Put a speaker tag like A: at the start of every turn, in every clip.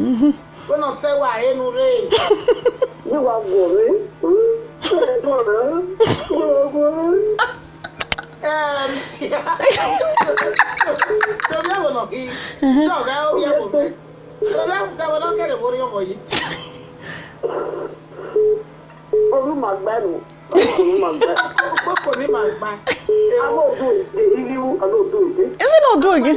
A: When I say why I no rain.
B: You are going.
C: Is it not doing it?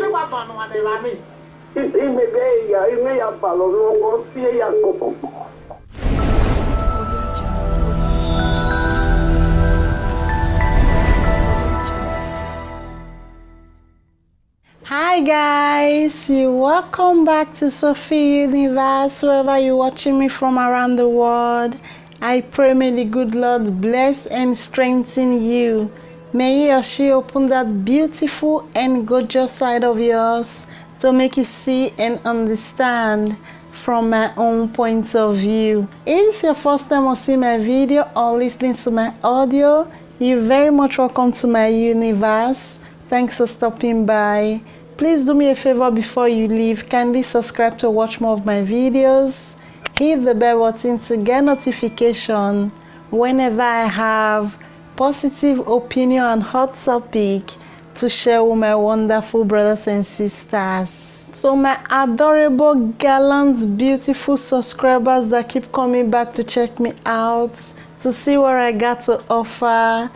C: Hi guys, welcome back to Sophie Universe, wherever you're watching me from around the world. I pray may the good Lord bless and strengthen you. May he or she open that beautiful and gorgeous side of yours to make you see and understand from my own point of view. If it's your first time of seeing my video or listening to my audio, you're very much welcome to my universe. Thanks for stopping by. Please do me a favor before you leave. Kindly subscribe to watch more of my videos. Hit the bell button to get notification whenever I have positive opinion and hot topic to share with my wonderful brothers and sisters. So my adorable, gallant, beautiful subscribers that keep coming back to check me out, to see what I got to offer.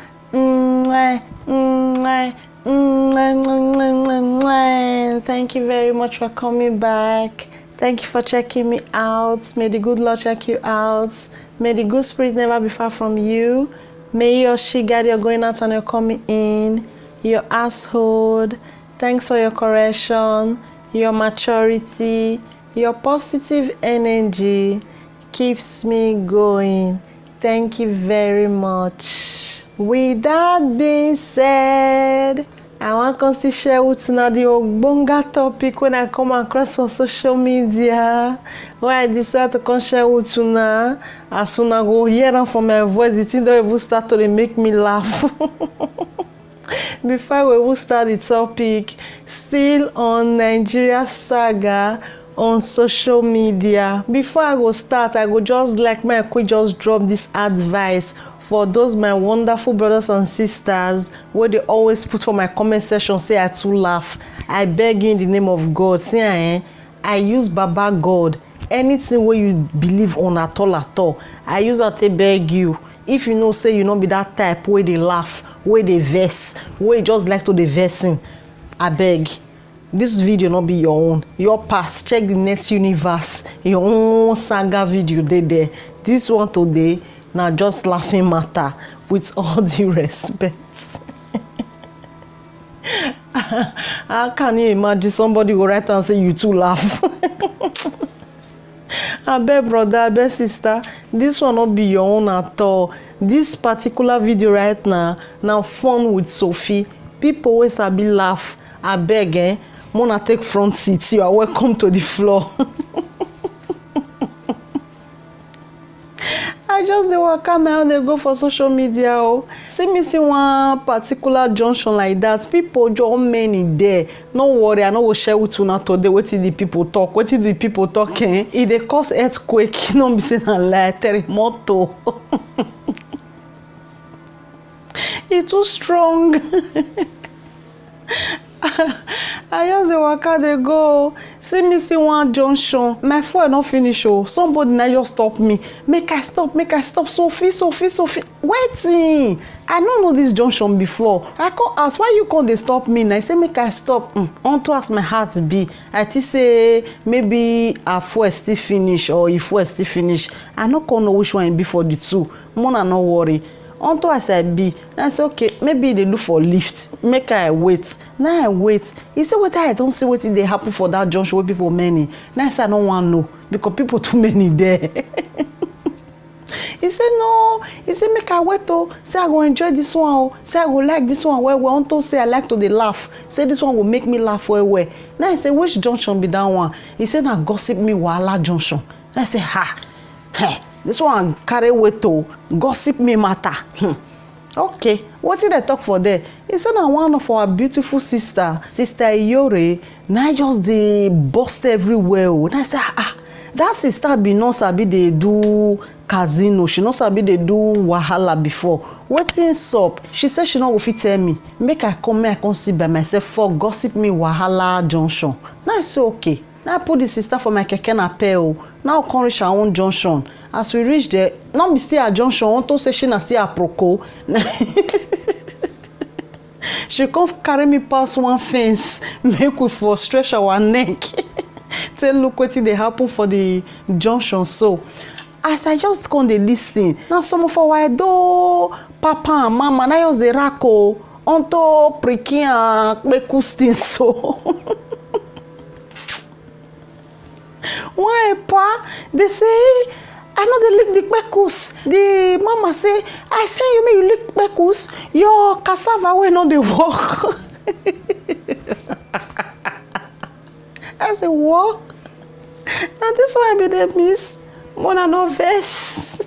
C: Thank you very much for coming back. Thank you for checking me out. May the good Lord check you out. May the good spirit never be far from you. May he or she guide your going out and your coming in, your household. Thanks for your correction, your maturity, your positive energy keeps me going. Thank you very much. With that being said, I want to share with you the ogbonga topic when I come across on social media. When I decide to come share with you now, as soon as I go hear them from my voice, the thing don't even start to make me laugh. Before we will start the topic, still on Nigeria saga on social media. Before I go start, I go just like my quick just drop this advice for those my wonderful brothers and sisters where they always put for my comment section say I too laugh. I beg you in the name of God, see I use Baba God. Anything where you believe on at all, I use that to beg you. If you know say you not be that type where they laugh, where they verse, where you just like to the versing, I beg. This video not be your own. Your past, check the next universe, your own saga video there. This one today, now just laughing matter with all due respect. How can you imagine somebody go right and say you too laugh? I bet brother, I bet sister, this will not be your own at all. This particular video right now fun with Sophie. People always be laugh. I beg, Mona take front seat. You are welcome to the floor. I just come out and they go for social media. See me see one particular junction like that. People just many there. No worry, I no go share with you now today. What did the people talk? What did the people talking? If they cause earthquake, no be saying a lie, terremoto. It's too strong. I just the waka they go. See me see one junction. My phone not finish. Somebody now just stop me. Make I stop. Sophie. Waiting. I don't know this junction before. I can't ask why you can't they stop me. And I say make I stop. Unto as my heart be. I think say maybe a fuel still finish or if fuel still finish. I not gonna know which one before the two. Mona no worry. Unto as I be, and I say okay, maybe they look for lift. Make I wait. Now I wait. He said what I don't see what they happen for that junction where people many. Now I say I don't want to know because people too many there. He said no. He said make I wait oh. Say I go enjoy this one oh. Say I go like this one well. Unto say I like to they laugh. Say this one will make me laugh well. Now I say which junction be that one? He said now gossip me Wala junction. I say ha. Hey. This one carry weight to gossip me matter. Okay, what did I talk for there? He said that one of our beautiful sister Iyore, now just they bust everywhere. And I said, That sister be not sabi they do casino. She not sabi they do wahala before. Wetin sup? She said she not go fit tell me. Make I come see by myself for gossip me wahala junction. Now I say okay. Now I put the sister for my keke na pay. Now I come reach our own junction. As we reach there, now be still at junction. Want to say she na still at Proco. She come carry me past one fence. Make we for stretch our neck. Tell look wetin dey happen for the junction. So as I just come dey lis ten, now some of our Edo papa and mama na just dey rack onto prikin and kpekus thing so. Why pa? They say I know they lick the kpekus. The mama say I say you make you lick kpekus. Your cassava wey no dey work. I say what? Now this one be the miss. Mona no vex.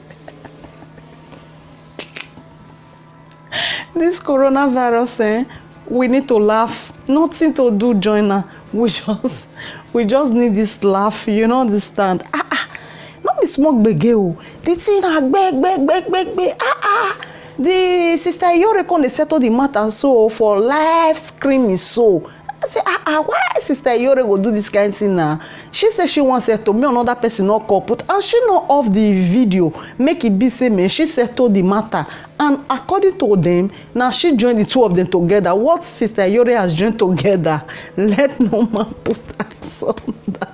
C: This coronavirus, we need to laugh. Nothing to do, joiner. We just need this laugh. You know, understand? Not be smoke gbege o. The thing gbeg. The sister Yore come dey settle the matter so for live screaming so. I say, why sister Yore go do this kind of thing now? She said she wants to settle me another person not couple, and she not off the video. Make it be same me. She settled the matter, and according to them, now she joined the two of them together. What sister Yore has joined together, let no man put asunder.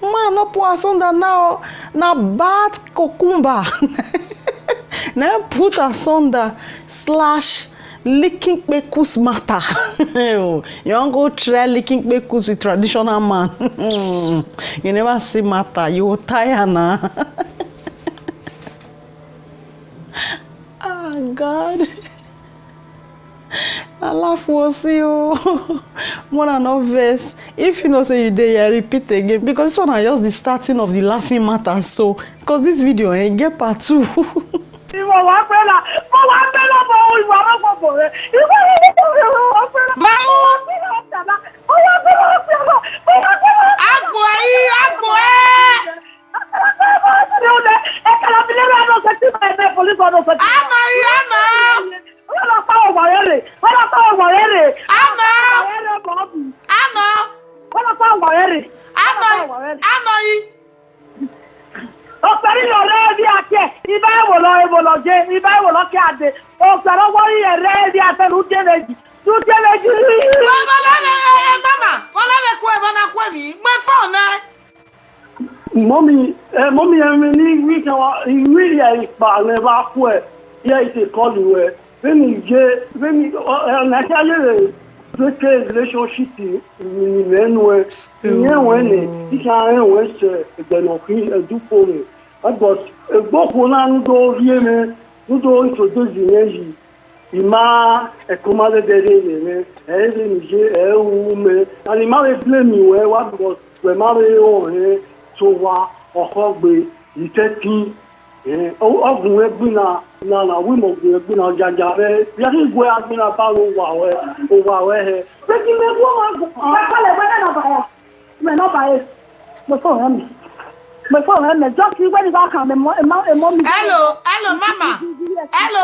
C: Man, no put asunder now. Now bad cucumber. Now put asunder / licking kpekus matter. You want go try licking kpekus with traditional man. You never see matter. You will tire now. Oh God. I laugh was you. More than no verse. If you know say you there, I repeat again. Because this one is just the starting of the laughing matter. So because this video get part 2.
B: Mommy, I'm really yeah, it's call you. When actually the relationship in when do for me. But a book will do here, you do introduce the energy. Ima ekomade dere and ima we blame you what because we marry on so wa okogbe iteti ogun egbi na we mo egbi na jajare ya ki gwe agbi na ba lo wa we he pe ki me go ma kale we na ba ya me no ba e mo so hem me just when is that come mo
A: hello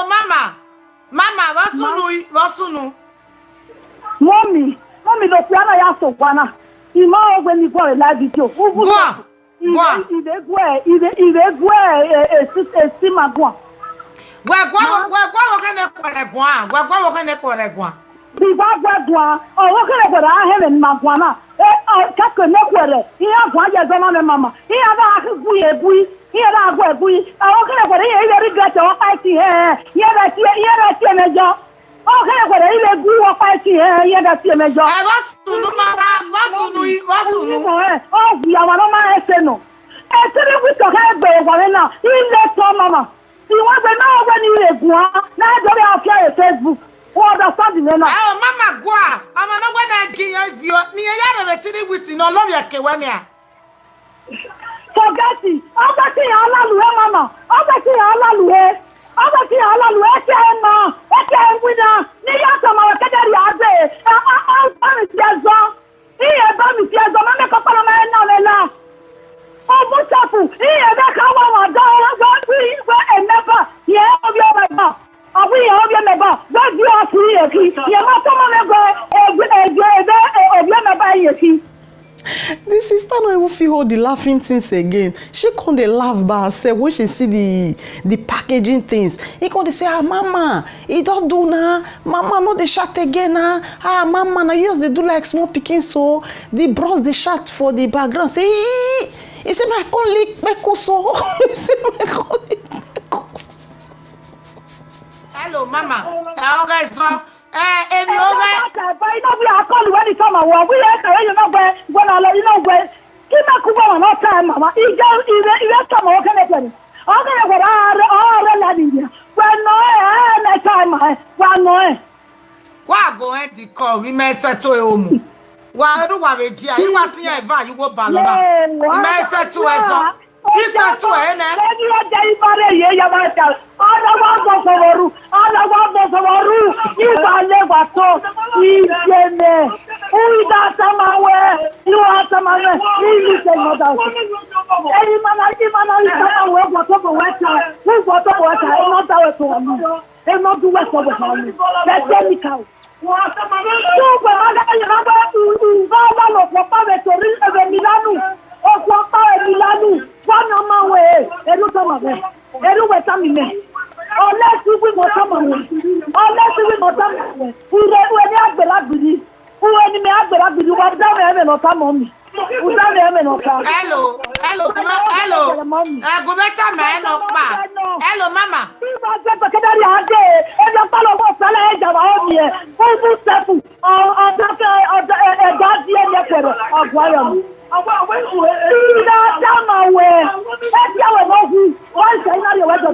A: mama Mama, wasunu.
B: Mommy, no piano ya so kwana. Ima ogbe ni go live video. Go on. Ide sima go.
A: Gwa kene kwere gwa.
B: Biba gwa. O wo kene kwere ahe me magwa na. Ka kene kwere. Iya gwa je zama me mama. Iya ba akgu ebui. Here I go, boy. I okay, but I regret your fighting here. Here, Major. Okay, but I go or fighting here. Here, Major.
A: I was to know,
B: oh, we are one of my no. And today we talk about now. He left your mama. He wants to know when you go. Now, don't have Facebook. What the something now?
A: Oh, Mama, go. I'm not going to give you. Near the city with no lawyer.
B: Forget it. Ọbẹ̀tì alaluwe mama. Ọbẹ̀tì alaluwe. Kẹ́ẹ̀mà. Kẹ́ẹ̀wìnà. Ní yàtọ̀ màwẹ̀ kẹ́jẹ̀rì àgbẹ̀. Bámi ti ẹ̀zọ́. Iye bámi ti ẹ̀zọ́. Mọ́mí kọ́kọ́rọ́ máa ń
C: The sister no even fit hold the laughing things again. She come dey laugh by herself when she see the packaging things. He come dey say, ah mama, e don do na. Mama no dey shout again na. Ah mama, na you just dey do like small pikin so. The bros dey shout for the background say, ee. He say, my come lick peko so. He say, my come lick peko.
A: Hello mama. Okay, so if you
D: But you know we are calling when it's summer. We are you know when I you know where. Keep my kuba no time, mama. He just come okay again. Okay, what are la India? When no time, when no.
A: wa go end the call. We may settle home. Wa do wa be dia. You was here eva you go balona. We may settle eso. You settle eh na.
D: Let me dey bare ye ya ma ta. Ala wa go soworu. Ala wa go soworu. Ibale wa to. Ijene. Uida samawe. You are samawe. Ili se no da. Eyi mana samawe wa to go weta. Who go to weta? E no da we to amu. E no do we to go amu. Let them come. Wa samawe. You go maga you na ba ba lo ko pa be tori e Milanu. O ko pa e Milanu. One on my way. Eru to ma be. Eru we ta mi me. Unless we go to ma we. Unless we go to ma we. Ure ni agbela gbiri. Ure ni me agbela gbiri. Wa da me no ta mo mi. U da me no ta.
A: Hello. Go better man no pa. Hello mama.
D: Ba se ko kedari ade. E jo pa lo ko sala e jama o mi e. O bu sefu. O da ke o da di e le pero. Agwayo mi. Ida sama we. E ti awe mo hu. O se na le we do.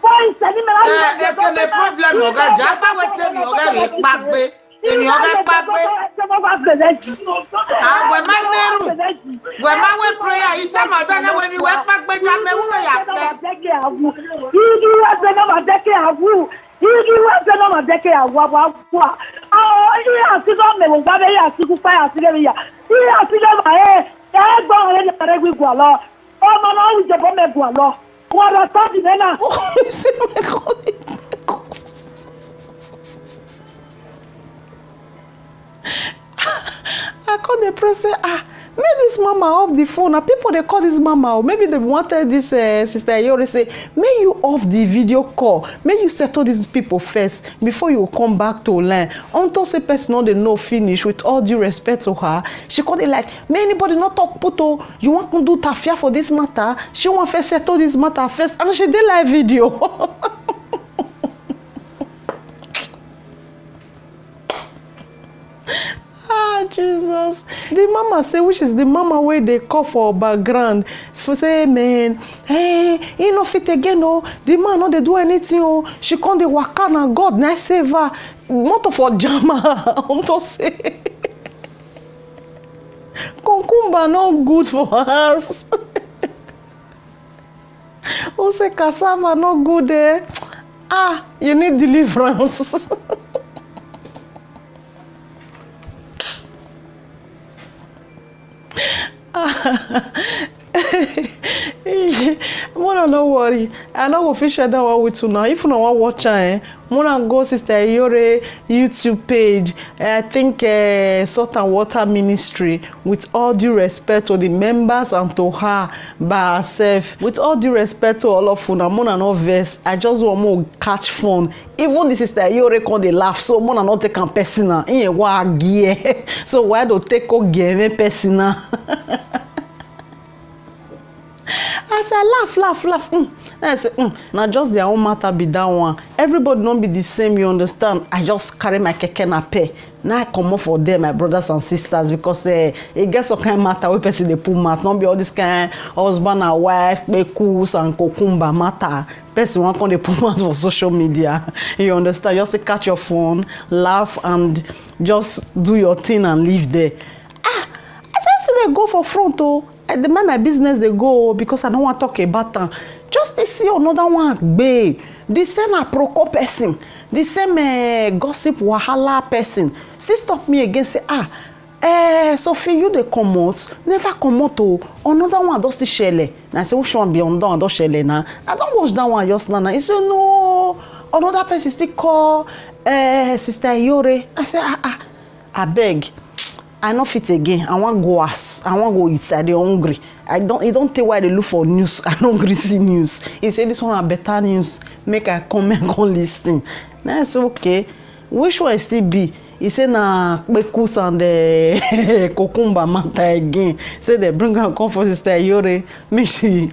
A: The problem oga jaba wetin mi oga we pagbe emi oga pagbe we ma neru we ma we prayer ita ma dana we mi we pagbe jame wu me ya pe
D: igi wa se na ma deke awu abwa iri ati do me wo gba be ya ti ku pa ya ti le ya iri ati le ma gbo re le pare gwi gwa lo o ma na wi je bo me gwa lo. What a study, Nena.
C: I call the press say, make this mama off the phone. Now people they call this mama, or maybe they wanted this sister Yori say, may you off the video call. May you settle these people first before you come back to line. Until say person no they know finish. With all due respect to her, she called it like, may anybody not talk puto? You want to do tafia for this matter? She want first settle this matter first, and she did live video. Jesus. The mama say, which is the mama where they call for background. For say, man, hey, you know fit again, oh. The man no they do anything, oh. She come the waka na God, na save her. Not for jama. I'm to say. Concumba not good for us. Who say cassava not good, eh? You need deliverance. Mona no worry. I know go share that one with you now. If you no want watch Mona go Sister Yore YouTube page. I think Salt and Water Ministry. With all due respect to the members and to her by herself. With all due respect to all of you, Mona no verse. I just want more catch fun. Even the Sister Yore come dey laugh, so Mona not take am personal. So why do take go give personal? As I laugh. I say, now just their own matter be that one. Everybody don't be the same, you understand? I just carry my keke na pay. Now I come up for them, my brothers and sisters, because it gets some kind of matter where person they put mat. Not be all this kind husband and wife, pekus and kokumba matter. Person want come they put mat for social media. You understand? Just catch your phone, laugh, and just do your thing and leave there. As I say they go for front, oh. The man my business they go because I don't want to talk about them. Just to see another one babe. The same aproko person, the same gossip wahala person. Still stop me again say Sophie you they come out, never come out to another one does the shell. And I say which one be on that one shell now? I don't watch that one just now. He say no, another person still call Sister Yore. I say I beg. I no fit again. I want go house. I want go eat. I dey hungry. He don't tell why they look for news. I don't agree see news. He say this one a better news. Make I come and go listen. Now I say okay. Which one still be? He say na Kpekus and the Kokumba matter again. Say they bring her come for Sister Yore. Make she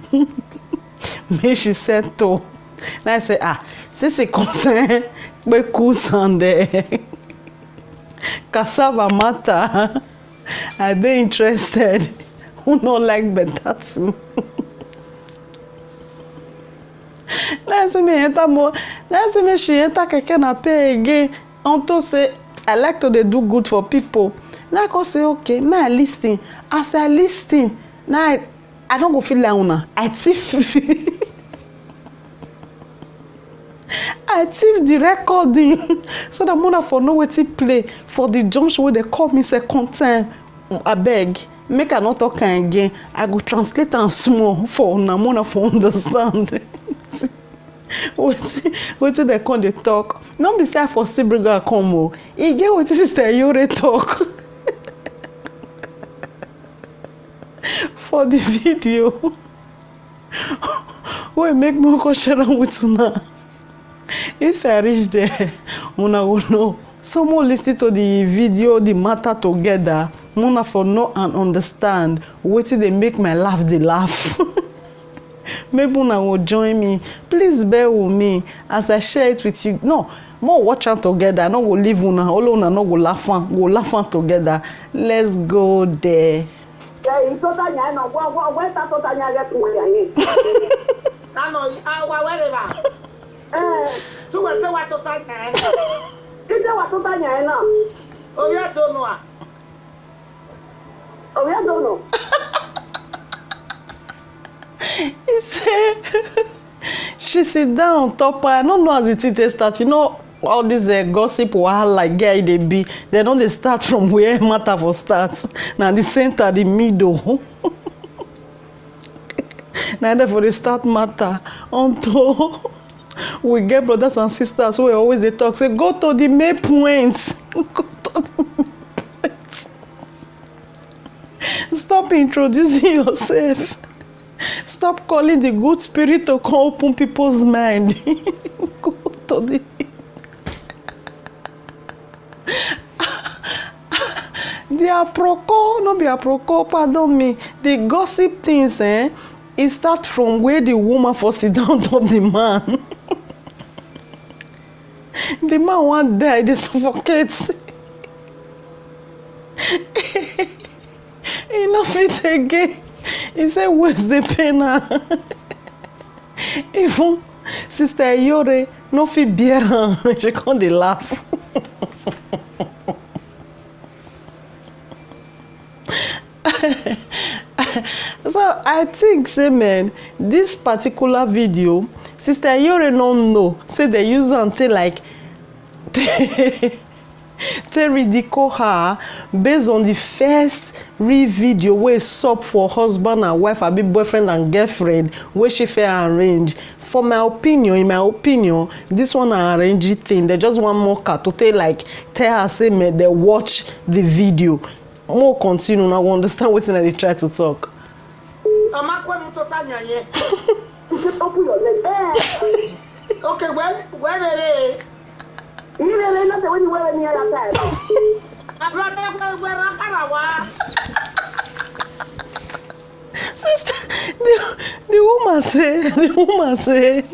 C: settle. Now I say since it concern Kpekus and the cassava matter, I dey interested. Who not like better thing? Let's me enter more. Let's me she enter keke na pay again. Unto say I like to dey do good for people. Now I go say okay, may I listen. As I listen, now I don't go feel like una. I thief. I thief the recording so that mona for know wetin play for the junction wey they call me second time. Abeg, make I not talk again. I go translate am small for una mona for understand. Wetin they come dey talk. No be say I for see bring her come o. E get wetin Sister Yore talk for the video. Wey make me go share am with una. If I reach there, una will know. Someone listen to the video, the matter together. Mona for know and understand wetin dey make my laugh dey laugh. Maybe una will join me. Please bear with me as I share it with you. No, more watch out together. I no go leave una. All una no go laugh am. Go laugh am together. Let's go there.
D: Yeah, tota nya na where ta tota nya get to nya.
A: Na no, wherever. Tu wa se wa tota nya.
D: Ije wa tota nya na.
A: O ya do no a.
D: Oh, yeah, don't know.
C: He said, she sit down on top. I don't know as it is start. You know, all this gossip like guy they be. They don't they start from where matter for start. Now the center, the middle. Now therefore they start matter until we get brothers and sisters who always they talk. Say go to the main points. Go to the main points. Stop introducing yourself. Stop calling the good spirit to come open people's mind. Go to the... The aproko, no be aproko, pardon me. The gossip things, it start from where the woman for sit down top the man. The man want die, they suffocate. Enough it again. He said, where's the pain? Even Sister Yore, no fit bear her. She can't laugh. So I think, say man, this particular video, Sister Yore don't know. Say they use until like they ridicule her based on the first real video where sup for husband and wife, a big boyfriend and girlfriend, where she fair arrange. For my opinion, in my opinion, this one an arranged thing. They just want more car to tell her say me they watch the video. More continue now, understand what they try to talk.
D: Open your leg.
A: Okay, where are
D: You really not when you wear any other time.
C: Sister, the woman say,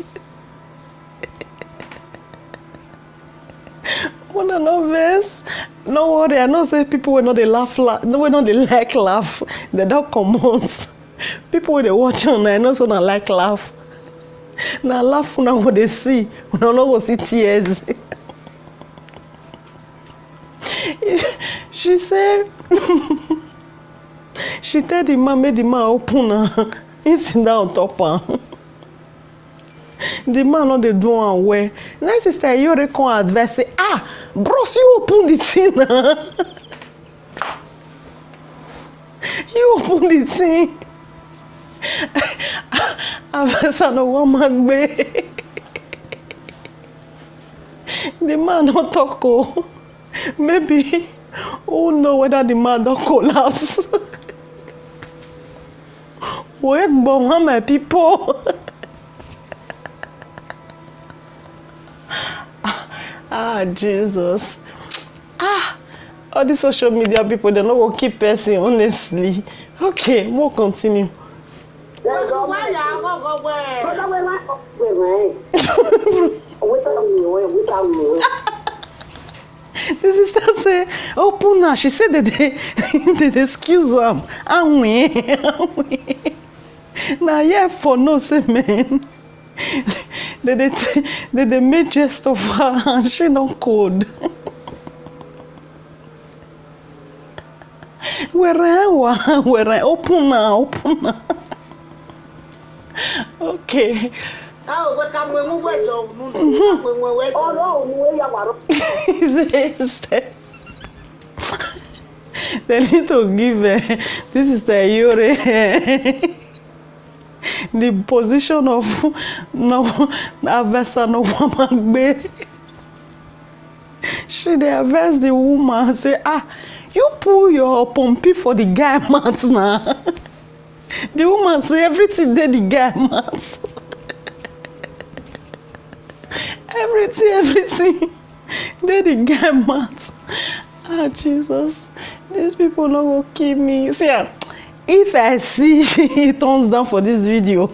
C: wanna know this? No worry, I know say people will not they laugh, no we not they like laugh. They don't come out. People when they watch on, I know so not like laugh. Now laugh now what they see, when I know see tears. She said, she tell the man, made the man open her. He sit down on top her. The man not they do one way. Now Sister Yore come advise say, bros, you open the thing. You open the thing. Advise no one magbe. The man not talk. Maybe Who know whether the man don't collapse? Wake bomb my people. Ah, Jesus. Ah, all the social media people, they're not going to keep person, honestly. Okay, we'll continue. The sister say, oh, Puna, she said that they excuse them. Now, yeah, for no say, man. They made jest of her and she not cold. Where I open now. Okay. They need to give this is the Yore the position of no Avesta no woman. She they avest the woman say, ah, you pull your pumpy for the guy mat now. The woman say everything they the guy mat. Everything they the guy mat. Ah, Jesus, these people not gonna kill me. See, if I see thumbs down for this video,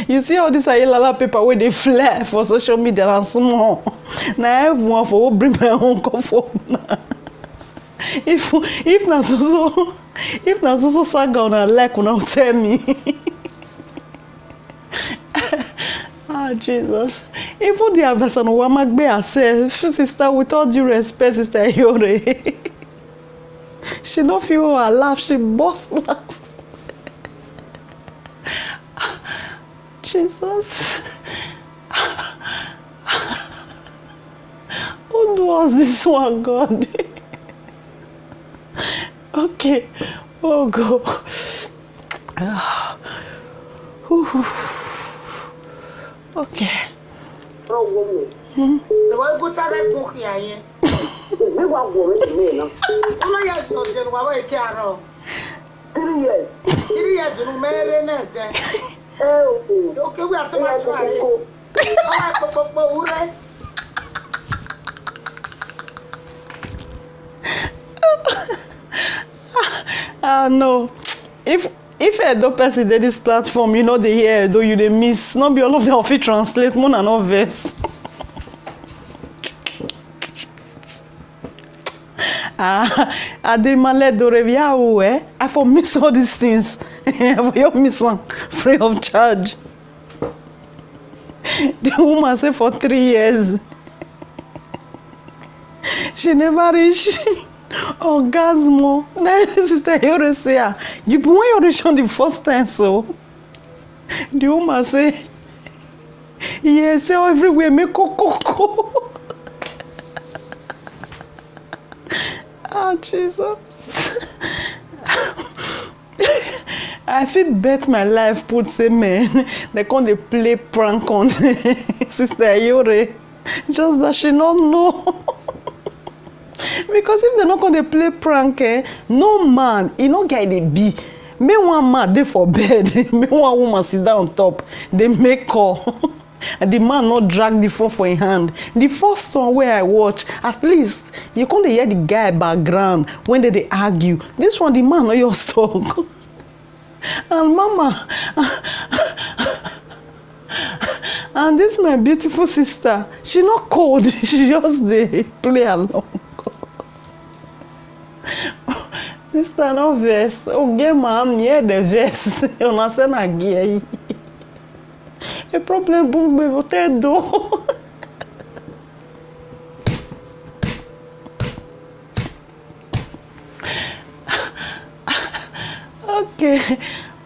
C: you see all this Ayelala paper where they fly for social media and small. Now everyone for bring my own comfort. If not so saga on a like will not tell me. Ah, Jesus. Even the person who might be herself, sister, with all due respect, sister Yore. She don't feel her laugh, she burst laugh. Jesus. Who does this one, God? Okay. Oh, God. Okay. No. If Edo person did this platform, you know they hear though you they miss. Not be all of them of it translate more than no verse. Ademale Dorevia, I for miss all these things. For your miss free of charge. The woman say for 3 years. She never reached orgasmo. Sister Yore say, you when you reach on the first time, so the woman say, yes, say everywhere make coco. Ah, Jesus. I feel bet my life put say man. They can't they play prank on Sister Yore. Just that she not know. Because if they're not going to play prank, no man, he no get the be. Me one man dey for bed, me one woman sit down on top. They make call. And the man not drag the phone for his hand. The first one where I watch, at least you can't hear the guy background when they argue. This one, the man not your talk. And mama, and this my beautiful sister, she not cold. She just dey play along. Sister no verse. Oh, get ma'am near the verse. On a scène à guerre. Le problème boum be voter do. Okay,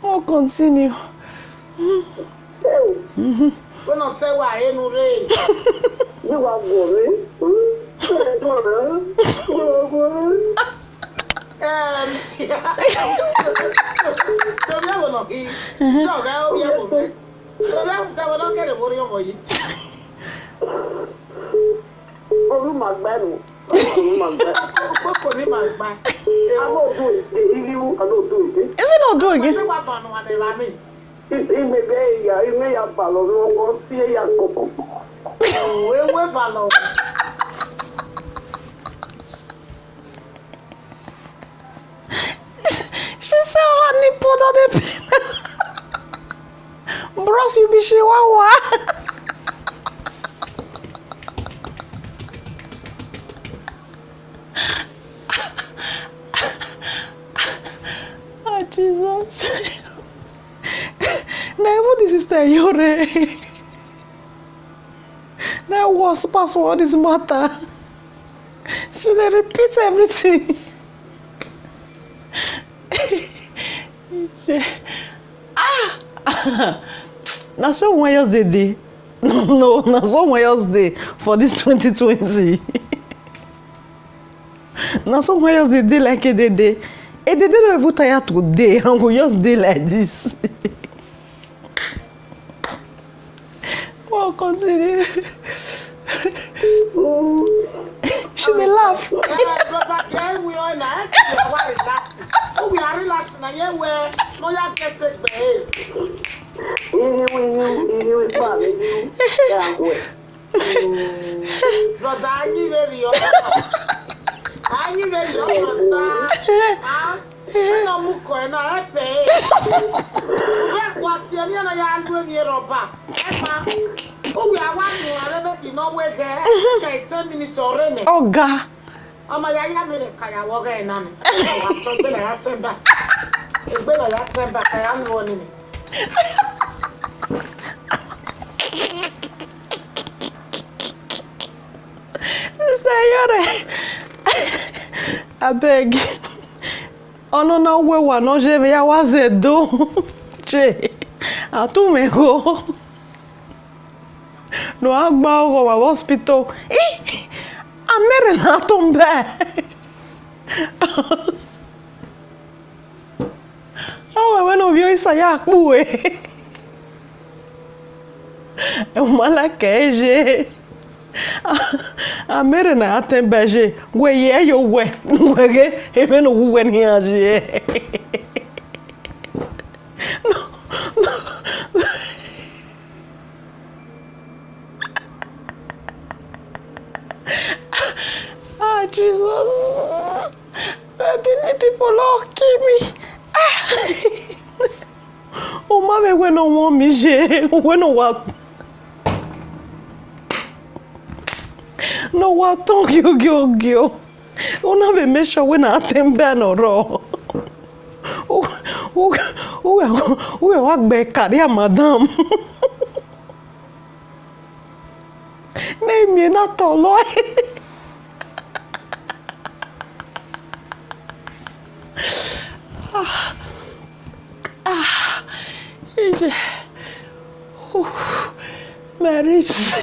C: we'll continue.
A: When I say why you no rain.
B: You are worried.
C: Is it not doing it? She said, honey, put on the pin. Bros, you be chihuahua. Oh, Jesus. Now, what is this? Yore. Now, what's password is matter? She dey repeat everything. Now someone else they did. No, now someone else did for this 2020. Now someone else they did like they did. And they don't even tire today and we just did like this. Oh, continue. She dey laugh.
A: We are relaxing and yeah, where no ya get it babe. Brother, are you ready? Are you ready? No muko na epe. What's the other ya doing here oba? Oh, we are one you know where there. Okay, 10 minutes already.
C: Oh God.
A: Oh my God, I'm going to walk in on it. I'm going to have to back. It's been a lot of back. I am warning it.
C: I beg. Oh no, we were not je vais avoir do. Che. A tu me go. No agba o hospital. Amere na tombe. Oh, bueno, vio essa ya kuwe. É uma laqueje. Amere na tembeje. We ye yo we. We even no we ni aje. No. Ah, Jesus. Baby, people all kill me. Oh, mommy, we no want me, we no want. No what talk you. On avait méchant we na tembe no ro. O wa gbe kari madam. Nem me na tolo. My ribs.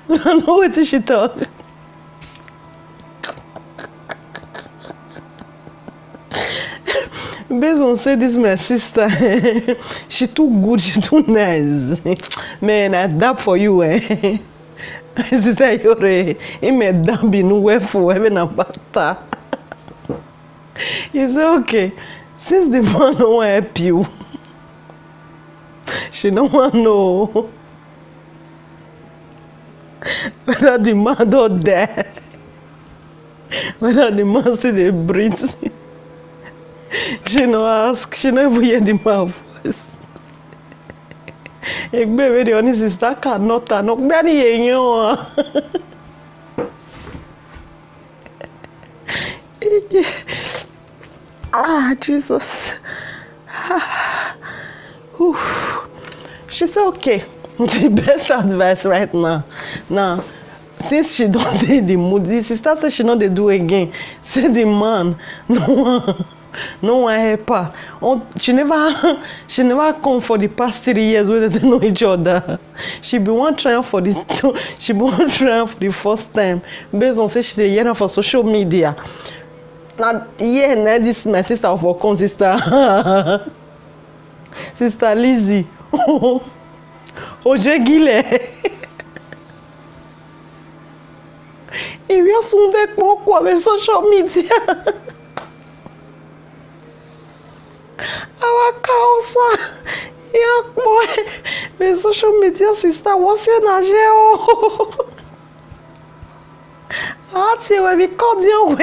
C: I don't know what she thought. Based on say this my sister, she too good, she too nice. Man, I dab for you, Sister Yore, he made dab in way for heaven and bata. He said, okay, since the man don't want to help you, she don't want to know whether the man don't die, whether the man see the breathe. She no ask, she no even hear the man voice. Egbe very honest sister cannot turn up. Bani yenyo. Ah, Jesus. She said, okay, the best advice right now. Now, since she don't do the mood, the sister said she not they do again. Say the man, no one help her. She never come for the past 3 years where they know each other. She be one trying for the first time. Based on say she dey hear for social media. Now yeah, this is my sister of Okon sister. Sister Lizzie. Ojegile. you sunde kwa be social media. Our causa. Yeah, boy. The social media sister was in a jail. That's where we called you.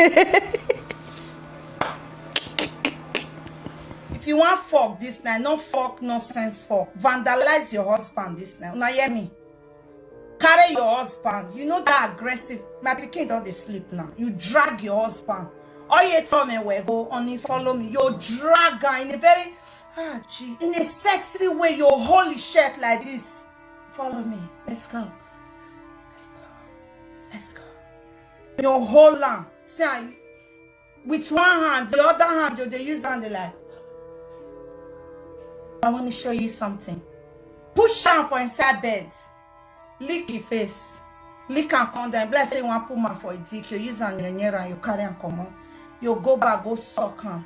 E: If you want fuck this night, no fuck, no sense fuck. Vandalize your husband this night. Now hear me. Carry your husband. You know that aggressive. My pikin don't sleep now. You drag your husband. All you tell me where go only follow me. You drag her in a very in a sexy way. You holy shirt like this. Follow me. Let's go. Let's go. Let's go. You hold her. See, with one hand, the other hand, you they use on the like. I want to show you something. Push her for inside bed. Lick your face. Lick and come down. Bless you want put man for a dick. You use on your near and you carry and come out. You go back, go suck her.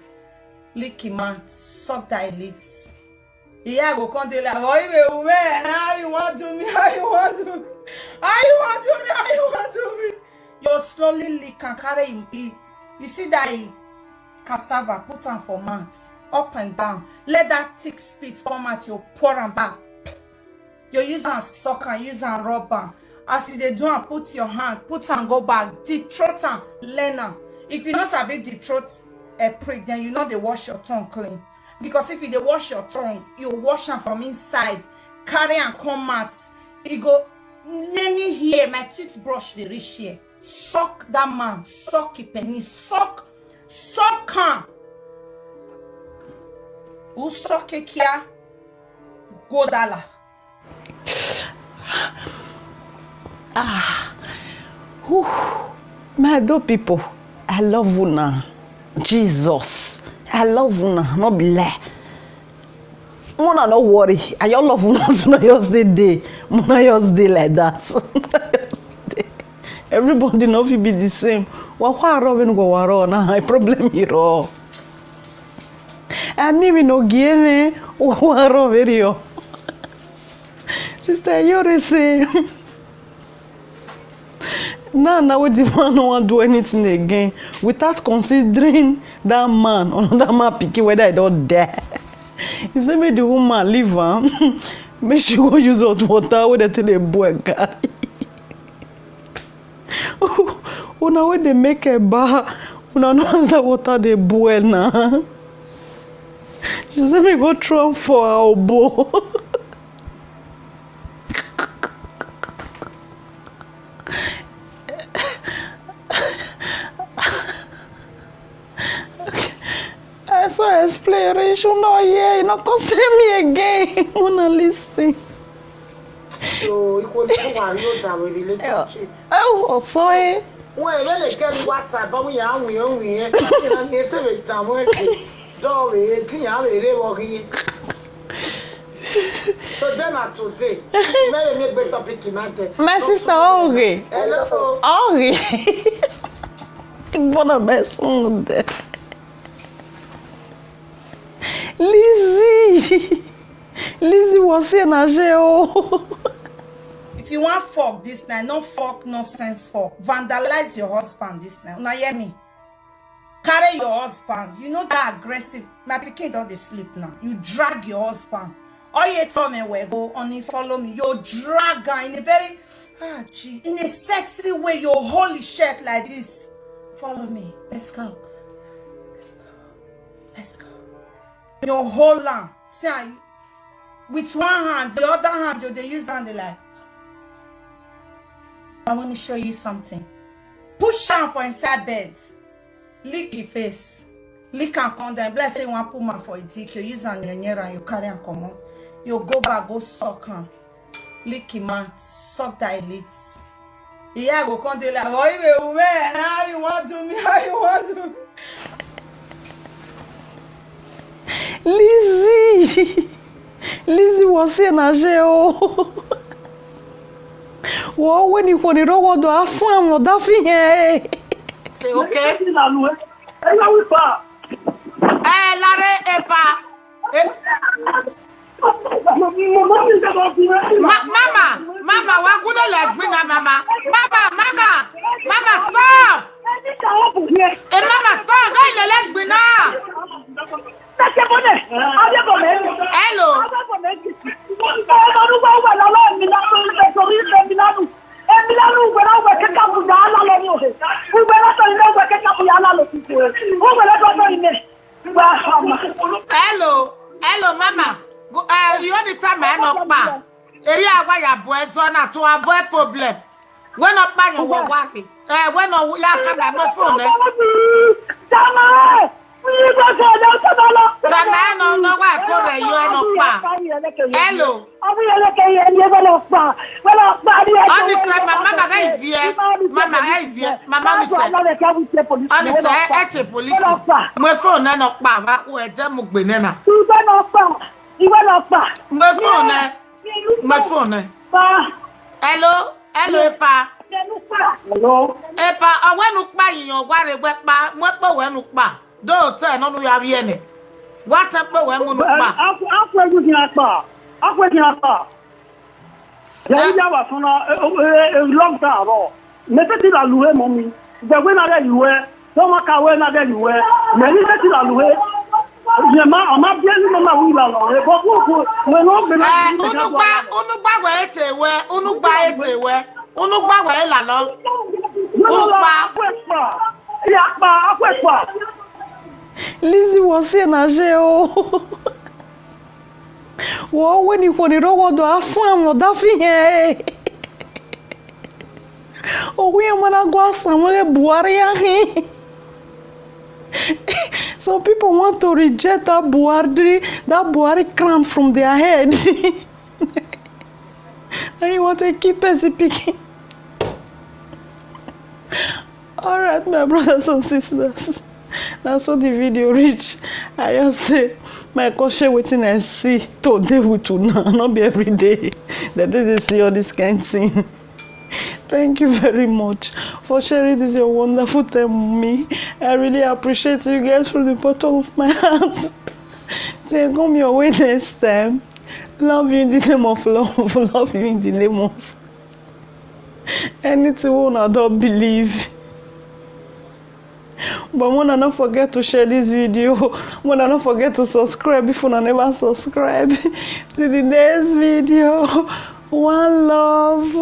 E: Lick him out. Suck thy lips. Yeah, go come down like, oh, man, how you want to me? How you want to me? How you want to me? How you want to me? You slowly lick and carry him. You see that cassava, put on for mouth. Up and down. Let that thick spit come out. You pour them back. You use and suck and use and rubber. As you do and put your hand, put and go back. Deep throat and learn am. If you not have a deep throat a prick, then you know they wash your tongue clean. Because if you they wash your tongue, you wash them from inside. Carry and come out. You go, any here, my toothbrush they reach here. Suck that man. Suck your penis. Suck him. Who suck it here? Go dollar.
C: My dear people, I love you now. Jesus, I love you now. No be lie. Mona, no worry. I don't love you now. So not just the day. Mona just day like that. Everybody know if you be the same. What when go waro na? My problem here. And me we no give me. Waro very yo. Sister, you're the same. Now we the man don't want to do anything again without considering that man or that man picking whether I don't die. He said, make the woman leave her. Make she go use hot water with the boy guy. Oh, now when they make a bar, now knows the water they boil now. She said, me go throw for our bow. So exploration no yeah, you not gonna say me again. Wanna listen.
A: So you could do one note and relationship.
C: Oh, sorry.
A: When they get WhatsApp, but we are we and get to it time working. So we can't working. So then I today, may make better picking at
C: My sister Ori.
A: Hello.
C: Ori. Wanna mess with that. Lizzie was in a jail.
E: If you want fuck this night, no fuck, no sense fuck. Vandalize your husband this night. Now hear me. Carry your husband. You know that aggressive. My pikin don't sleep now. You drag your husband. All you tell me where go only follow me. You drag her in a very in a sexy way. You holy shirt like this. Follow me. Let's go. Let's go. Let's go. You hold her. See, with one hand, the other hand, you they use on the like. I want to show you something. Push her for inside bed. Lick your face. Lick and come down. Bless you want put man for a dick. You use on your near and you carry and come out. You go back, go suck her. Lick him out. Suck thy lips. Yeah, go come down like, oh, man, how you want to me? How you want to me?
C: Lizzie was in a jail. Well, when you want to know what to ask or that thing,
A: Say okay.
B: Elle a eu pas.
A: Eh, Larry, Eva. Mama, wa guna le gbina mama. Mama, stop. Mama, stop. Go ile le gbina. Hello. Hello, mama. You want the time I no pa. Area why ya boy zona to avoid problem. When up by you worry. When no ya come na no phone. No why call you no pa. Hello. Honestly, mama ga ivie. Mama ga ivie. Mama mi say. Honestly, it's a police. My phone no pa. Wo e je mo gbe na. My phone. Hello, Epa.
B: Hello.
A: Epa, when you buy your worry, what when you buy? Don't tell no you have any. What up when you buy?
B: After you can buy. There was a long time. Maybe la louer, mommy. The winner that you wear, don't make a winner that you wear. Many la louer. Unu gba we la lo.
C: Lizzie was saying oh. Wo when you put it over do asam o da fi he. O we am go asam we Buhari ahin. Some people want to reject that Buhari crown from their head. And you want to keep picking. Alright, my brothers and sisters. That's how the video reach. I just say my share waiting and see today with you now. Not be every day that they see all this kind of thing. Thank you very much for sharing this your wonderful time with me. I really appreciate you guys from the bottom of my heart. Say come your way next time. Love you in the name of love. Love you in the name of anything one I don't believe. But wanna not forget to share this video. Wanna not forget to subscribe if you never subscribe. To the next video. One love.